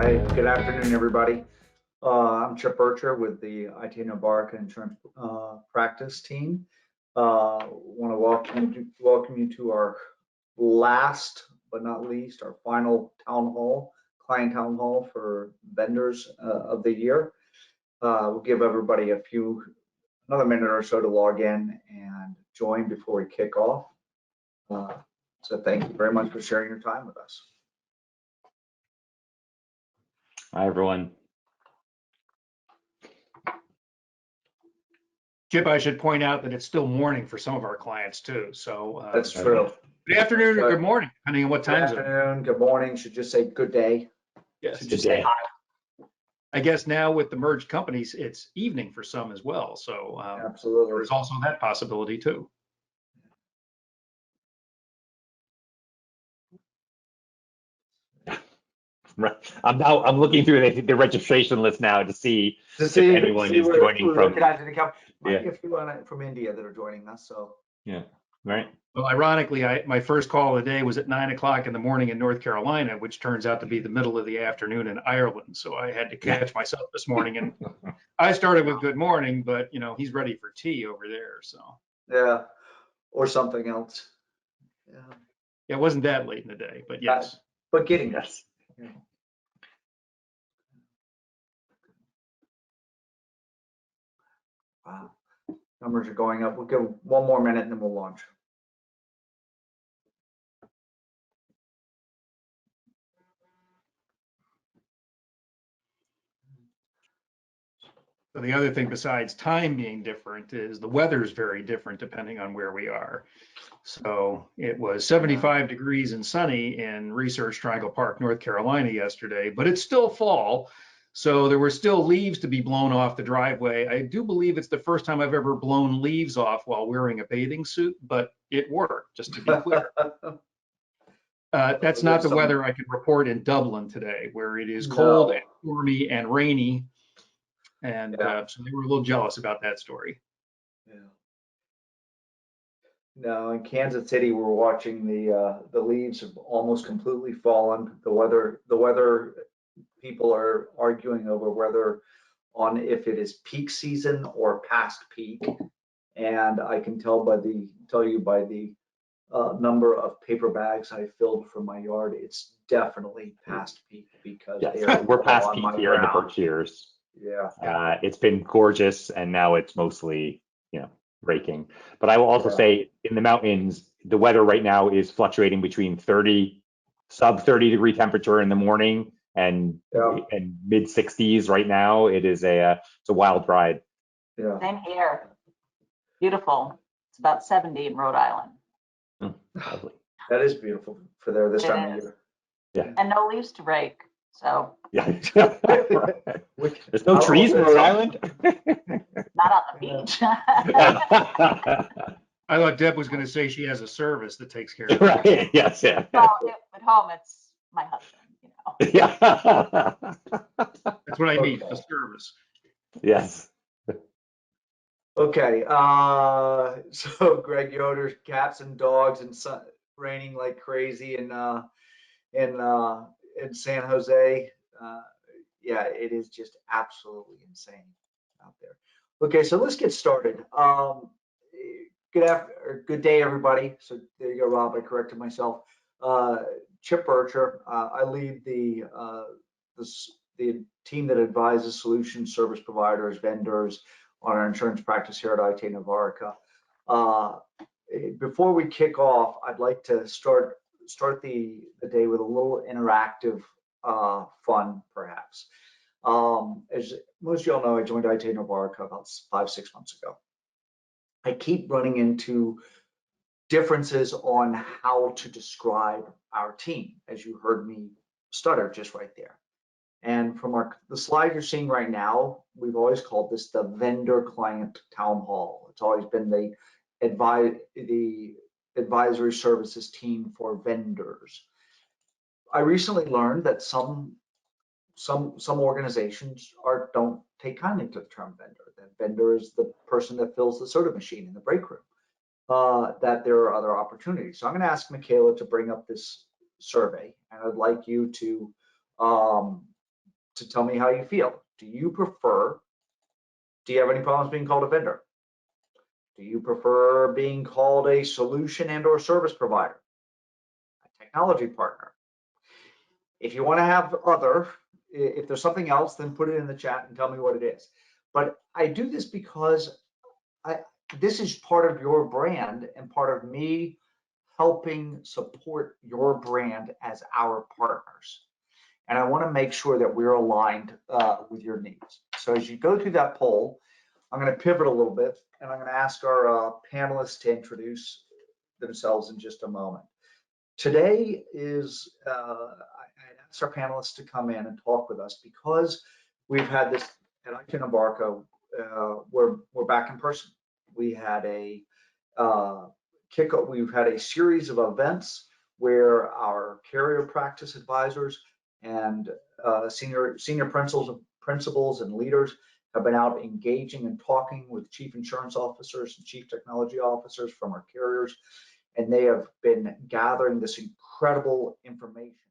Hi, good afternoon, everybody. I'm Chip Bircher with the Itano-Barca Insurance Practice Team. Want to welcome you to our last but not least, our final client town hall for vendors of the year. We'll give everybody another minute or so to log in and join before we kick off. So thank you very much for sharing your time with us. Hi, everyone. Chip, I should point out that it's still morning for some of our clients too. So That's true. Good afternoon or good morning, depending on what time Good zone. afternoon, good morning. Should just say good day. Yes. Should just say hi. I guess now with the merged companies, it's evening for some as well. So Absolutely. there's also that possibility too. I'm looking through the registration list now to see if anyone is joining from. Yeah. If you want from India that are joining us, so. Yeah. Right. Well, ironically, my first call of the day was at 9 o'clock in the morning in North Carolina, which turns out to be the middle of the afternoon in Ireland. So I had to catch myself this morning, and I started with good morning, but he's ready for tea over there. So. Yeah, or something else. Yeah. It wasn't that late in the day, but yes. But getting us. Yeah. Wow, numbers are going up. We'll give one more minute and then we'll launch. So the other thing besides time being different is the weather is very different depending on where we are. So it was 75 degrees and sunny in Research Triangle Park, North Carolina yesterday, but it's still fall. So there were still leaves to be blown off the driveway. I do believe it's the first time I've ever blown leaves off while wearing a bathing suit, but it worked, just to be clear. That's not the weather I could report in Dublin today, where it is cold and stormy and rainy. And so they were a little jealous about that story. Yeah. No, in Kansas City, we're watching the leaves have almost completely fallen. The weather people are arguing over whether on if it is peak season or past peak. And I can tell you by the number of paper bags I filled from my yard, it's definitely past peak because we're past peak here in the Berkshires. Yeah. It's been gorgeous, and now it's mostly, raking. But I will also say in the mountains, the weather right now is fluctuating between sub 30 degree temperature in the morning and mid 60s right now. It's a wild ride. Yeah. Same here. Beautiful. It's about 70 in Rhode Island. Lovely. That is beautiful for there this time of year. Yeah. And no leaves to rake. So yeah. There's no trees in Rhode Island. not on the beach. I thought Deb was going to say she has a service that takes care of it. Right. Yes. Yeah. Well, at home, it's my husband, Yeah. That's what I mean, a service. Yes. Okay. So Greg Yoder, cats and dogs and sun, raining like crazy in San Jose. Yeah, it is just absolutely insane out there. Okay, so let's get started. Good day, everybody. So there you go, Rob. I corrected myself. Chip Bircher. I lead the team that advises solution service providers, vendors on our insurance practice here at Itano-Barca. Before we kick off, I'd like to start the day with a little interactive fun, perhaps. As most of y'all know, I joined Itano-Barca about 5-6 months ago. I keep running into differences on how to describe our team, as you heard me stutter just right there. And from the slide you're seeing right now, we've always called this the vendor client town hall. It's always been the advisory services team for vendors. I recently learned that some organizations don't take kindly to the term vendor. That vendor is the person that fills the soda machine in the break room. That there are other opportunities. So I'm going to ask Michaela to bring up this survey, and I'd like you to to tell me how you feel. Do you have any problems being called a vendor? Do you prefer being called a solution and or service provider, a technology partner? If you want to have other, if there's something else, then put it in the chat and tell me what it is. But I do this because this is part of your brand and part of me helping support your brand as our partners. And I want to make sure that we're aligned with your needs. So as you go through that poll, I'm going to pivot a little bit and I'm going to ask our panelists to introduce themselves in just a moment. Today is, I asked our panelists to come in and talk with us because we've had this at IT Embarco, we're back in person. We had a kickoff, we've had a series of events where our carrier practice advisors and senior principals and leaders have been out engaging and talking with chief insurance officers and chief technology officers from our carriers, and they have been gathering this incredible information